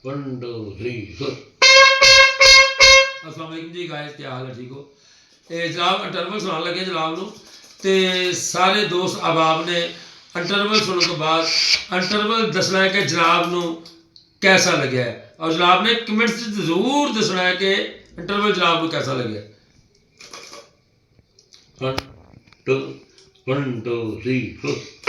1 2 3 4। अस्सलाम वालेकुम जी गाइस, क्या हाल है? ठीक हो? जनाब इंटरवल सुनाने लगे जनाब नूं ते सारे दोस्त अहबाब ने इंटरवल सुनने के बाद इंटरवल दसना है कि जनाब नूं कैसा लगे और जनाब ने कमेंट्स जरूर दसना है कि इंटरवल जनाब को कैसा लगे। 1 2 3 4।